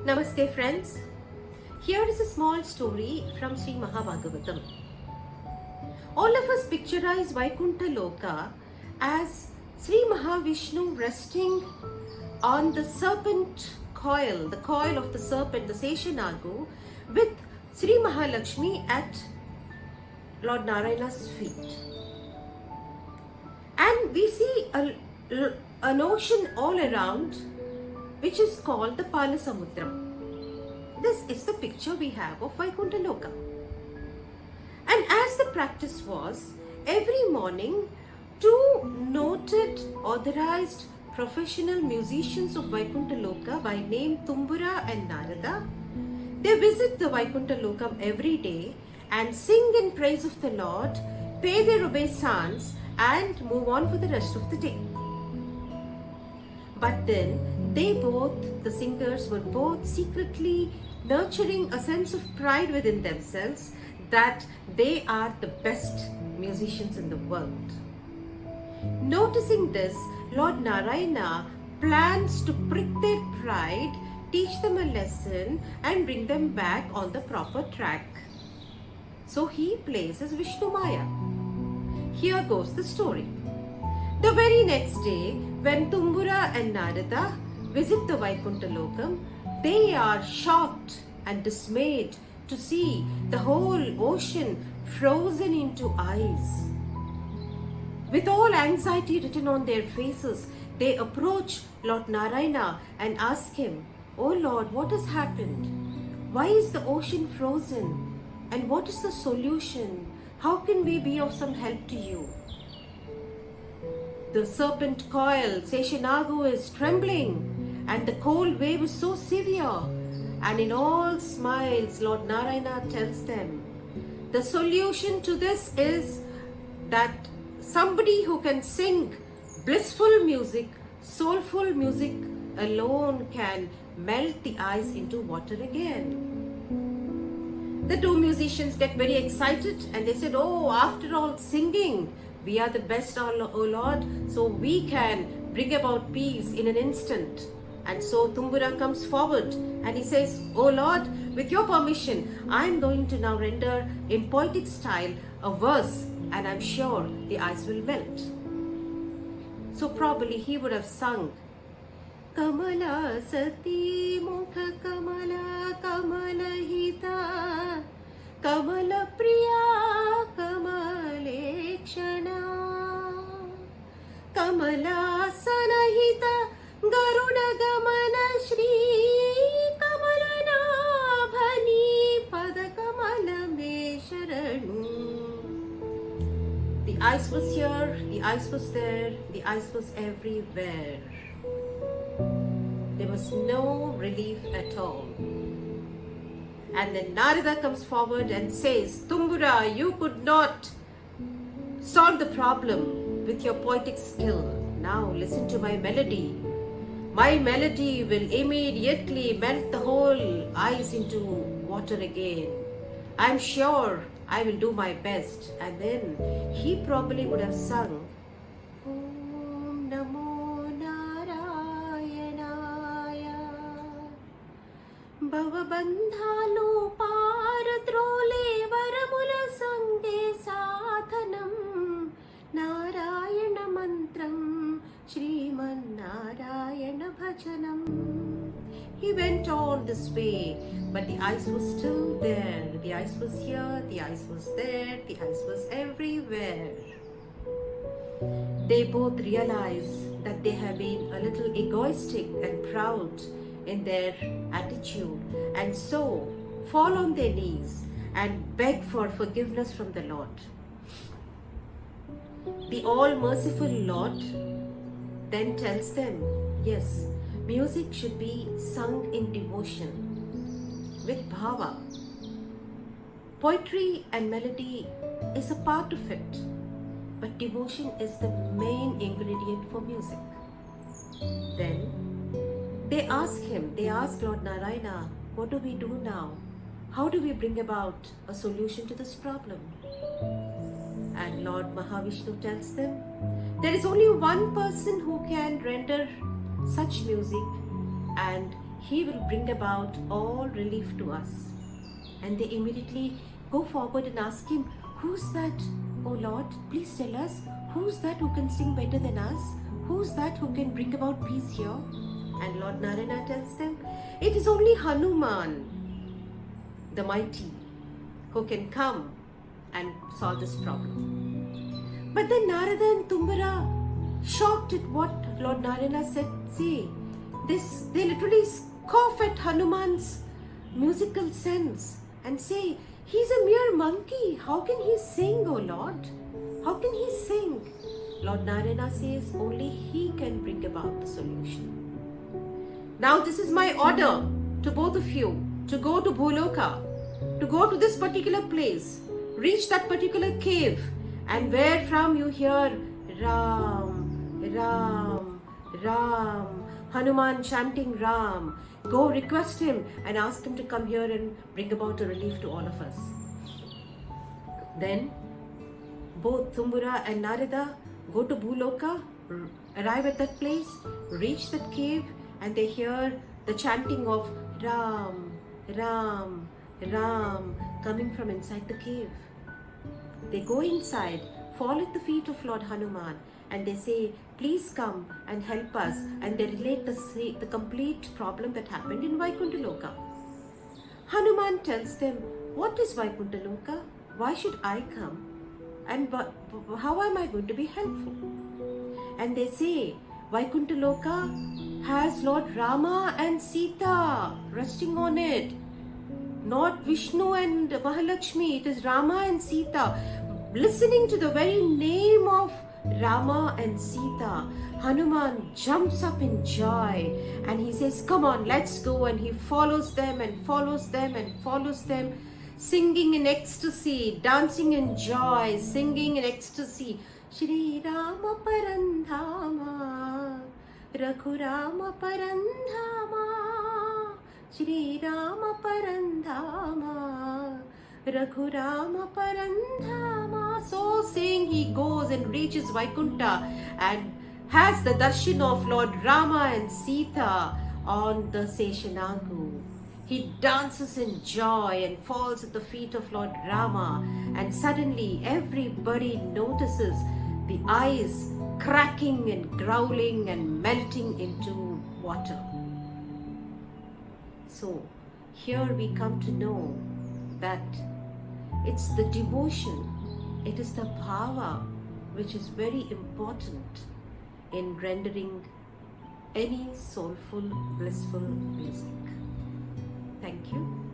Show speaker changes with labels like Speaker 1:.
Speaker 1: Namaste friends. Here is a small story from Sri Mahabhagavatam. All of us picturize Vaikuntha Loka as Sri Mahavishnu resting on the serpent coil, the coil of the serpent, the Seshanagu, with Sri Mahalakshmi at Lord Narayana's feet. And we see an ocean all around, which is called the Palasamudram. This is the picture we have of Vaikuntha Loka. And as the practice was, every morning, two noted, authorized, professional musicians of Vaikuntha Loka by name Tumbura and Narada, they visit the Vaikuntha Lokam every day and sing in praise of the Lord, pay their obeisance and move on for the rest of the day. But then the singers were both secretly nurturing a sense of pride within themselves that they are the best musicians in the world. Noticing this, Lord Narayana plans to prick their pride, teach them a lesson and bring them back on the proper track. So he plays as Vishnu Maya. Here goes the story. The very next day, when Tumbura and Narada visit the Vaikuntha Lokam, they are shocked and dismayed to see the whole ocean frozen into ice. With all anxiety written on their faces, they approach Lord Narayana and ask him, "Oh Lord, what has happened? Why is the ocean frozen? And what is the solution? How can we be of some help to you?" The serpent coil, Seshanagu, is trembling and the cold wave is so severe. And in all smiles, Lord Narayana tells them, the solution to this is that somebody who can sing blissful music, soulful music alone can melt the ice into water again. The two musicians get very excited and they said, "Oh, after all, singing, we are the best, O Lord, so we can bring about peace in an instant." And so Tumbura comes forward and he says, "Oh Lord, with your permission, I'm going to now render in poetic style a verse and I'm sure the ice will melt." So probably he would have sung, "Kamala Sati Mukha Kamala Kamala Hita Kamala Priya Kamalekshana Kamala Sanahita Garuda Gamana Shri Kamalana Bhani Pada Kamala Me Sharanu." The ice was here, the ice was there, the ice was everywhere. There was no relief at all. And then Narada comes forward and says, "Tumbura, you could not solve the problem with your poetic skill. Now listen to my melody. My melody will immediately melt the whole ice into water again. I'm sure I will do my best." And then he probably would have sung, "Om Namo Narayanaya Bhavabandhalu Paratrole Varamula Sange Sadhanam Narayana Mantram Shriman Narayana Bhajanam." He went on this way, but the ice was still there. The ice was here, the ice was there, the ice was everywhere. They both realized that they have been a little egoistic and proud in their attitude, and so fall on their knees and beg for forgiveness from the Lord. The all-merciful Lord then tells them, yes, music should be sung in devotion, with bhava. Poetry and melody is a part of it, but devotion is the main ingredient for music. Then they ask Lord Narayana, "What do we do now? How do we bring about a solution to this problem?" And Lord Mahavishnu tells them, there is only one person who can render such music, and He will bring about all relief to us. And they immediately go forward and ask him, "Who's that, O Lord? Please tell us, who's that who can sing better than us? Who's that who can bring about peace here?" And Lord Narayana tells them, "It is only Hanuman, the mighty, who can come and solve this problem." But then Narada and Tumbara, shocked at what Lord Narayana said, they literally scoff at Hanuman's musical sense and say, "He's a mere monkey. How can he sing, O Lord? How can he sing?" Lord Narayana says, "Only he can bring about the solution. Now this is my order to both of you, to go to Bhuloka, to go to this particular place, reach that particular cave, and where from you hear Ram, Ram, Ram, Hanuman chanting Ram, go request him and ask him to come here and bring about a relief to all of us." Then both Tumbura and Narada go to Bhuloka, arrive at that place, reach that cave, and they hear the chanting of Ram, Ram, Ram coming from inside the cave. They go inside, fall at the feet of Lord Hanuman, and they say, "Please come and help us." And they relate the complete problem that happened in Vaikuntha Loka. Hanuman tells them, "What is Vaikuntha Loka? Why should I come? And how am I going to be helpful?" And they say, Vaikuntha Loka has Lord Rama and Sita resting on it. Not Vishnu and Mahalakshmi, it is Rama and Sita. Listening to the very name of Rama and Sita, Hanuman jumps up in joy and he says, "Come on, let's go." And he follows them and follows them and follows them, singing in ecstasy, dancing in joy, singing in ecstasy. Shri Rama Parandhama, Raghurama Parandhama, Shri Rama Parandhama, Raghurama Parandhama. So saying, he goes and reaches Vaikuntha and has the darshan of Lord Rama and Sita on the Seshanagu. He dances in joy and falls at the feet of Lord Rama, and suddenly everybody notices the eyes cracking and growling and melting into water. So here we come to know that it's the devotion, it is the bhava which is very important in rendering any soulful, blissful music. Thank you.